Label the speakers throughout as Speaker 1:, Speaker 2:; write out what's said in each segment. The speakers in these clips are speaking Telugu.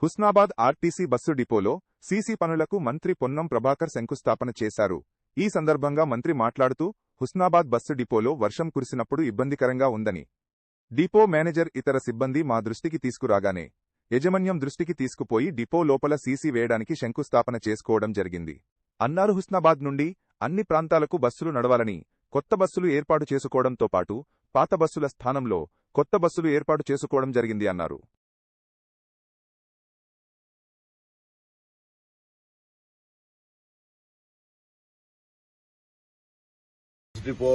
Speaker 1: హుస్నాబాద్ ఆర్టీసీ బస్సు డిపోలో సీసీ పనులకు మంత్రి పొన్నం ప్రభాకర్ శంకుస్థాపన చేశారు. ఈ సందర్భంగా మంత్రి మాట్లాడుతూ హుస్నాబాద్ బస్సు డిపోలో వర్షం కురిసినప్పుడు ఇబ్బందికరంగా ఉందని, డిపో మేనేజర్ ఇతర సిబ్బంది మా దృష్టికి తీసుకురాగానే యజమాన్యం దృష్టికి తీసుకుపోయి డిపో లోపల సీసీ వేయడానికి శంకుస్థాపన చేసుకోవడం జరిగింది అన్నారు. హుస్నాబాద్ నుండి అన్ని ప్రాంతాలకు బస్సులు నడవాలని కొత్త బస్సులు ఏర్పాటు చేసుకోవడంతో పాటు పాత బస్సుల స్థానంలో కొత్త బస్సులు ఏర్పాటు చేసుకోవడం జరిగింది అన్నారు.
Speaker 2: డిపో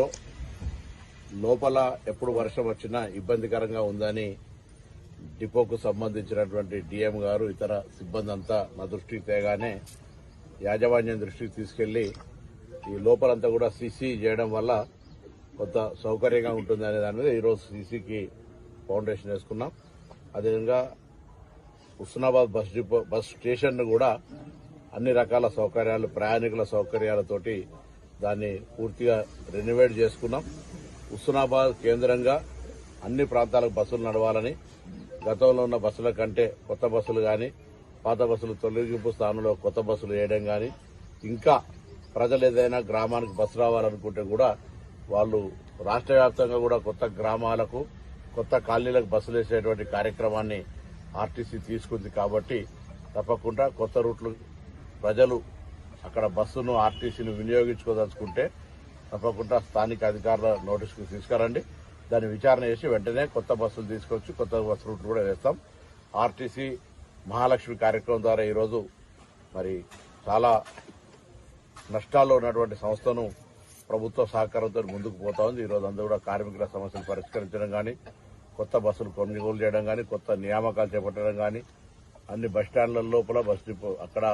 Speaker 2: లోపల ఎప్పుడు వర్షం వచ్చినా ఇబ్బందికరంగా ఉందని డిపోకు సంబంధించినటువంటి డిఎం గారు ఇతర సిబ్బంది అంతా నా దృష్టికి తేగానే యాజమాన్యం దృష్టికి తీసుకెళ్లి ఈ లోపలంతా కూడా సీసీ చేయడం వల్ల కొంత సౌకర్యంగా ఉంటుంది అనే దాని మీద ఈరోజు సీసీకి ఫౌండేషన్ వేసుకున్నాం. అదేవిధంగా హుస్నాబాద్ బస్ స్టేషన్ కూడా అన్ని రకాల సౌకర్యాలు, ప్రయాణికుల సౌకర్యాలతోటి దాన్ని పూర్తిగా రెనోవేట్ చేసుకున్నాం. హుస్నాబాద్ కేంద్రంగా అన్ని ప్రాంతాలకు బస్సులు నడవాలని, గతంలో ఉన్న బస్సుల కంటే కొత్త బస్సులు కానీ, పాత బస్సులు తొలగింపు స్థానంలో కొత్త బస్సులు వేయడం కానీ, ఇంకా ప్రజలు ఏదైనా గ్రామానికి బస్సు రావాలనుకుంటే కూడా వాళ్ళు రాష్ట్ర వ్యాప్తంగా కూడా కొత్త గ్రామాలకు, కొత్త కాలనీలకు బస్సులు వేసేటువంటి కార్యక్రమాన్ని ఆర్టీసీ తీసుకుంది. కాబట్టి తప్పకుండా కొత్త రూట్లు ప్రజలు అక్కడ బస్సును ఆర్టీసీని వినియోగించుకోదలుచుకుంటే తప్పకుండా స్థానిక అధికారుల నోటీసుకు తీసుకురండి. దాన్ని విచారణ చేసి వెంటనే కొత్త బస్సులు తీసుకొచ్చి కొత్త బస్సు రూట్లు కూడా వేస్తాం. ఆర్టీసీ మహాలక్ష్మి కార్యక్రమం ద్వారా ఈరోజు మరి చాలా నష్టాల్లో ఉన్నటువంటి సంస్థను ప్రభుత్వ సహకారంతో ముందుకు పోతా ఉంది. ఈరోజు అందరూ కూడా కార్మికుల సమస్యలు పరిష్కరించడం కానీ, కొత్త బస్సులు కొనుగోలు చేయడం కానీ, కొత్త నియామకాలు చేపట్టడం కానీ, అన్ని బస్టాండ్ల లోపల బస్ డిపో అక్కడ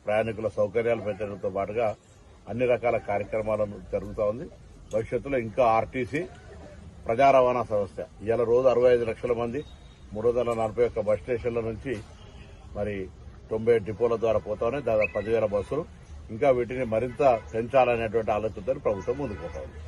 Speaker 2: ప్రయాణికుల సౌకర్యాలు పెంచడంతో పాటుగా అన్ని రకాల కార్యక్రమాలను జరుగుతూ ఉంది. భవిష్యత్తులో ఇంకా ఆర్టీసీ ప్రజా రవాణా సంస్థ ఇవాళ రోజు 65 లక్షల మంది 341 బస్ స్టేషన్ల నుంచి మరి 90 డిపోల ద్వారా పోతా ఉన్నాయి. దాదాపు 10,000 బస్సులు. ఇంకా వీటిని మరింత పెంచాలనేటువంటి ఆలోచనతో ప్రభుత్వం ముందుకు పోతా ఉంది.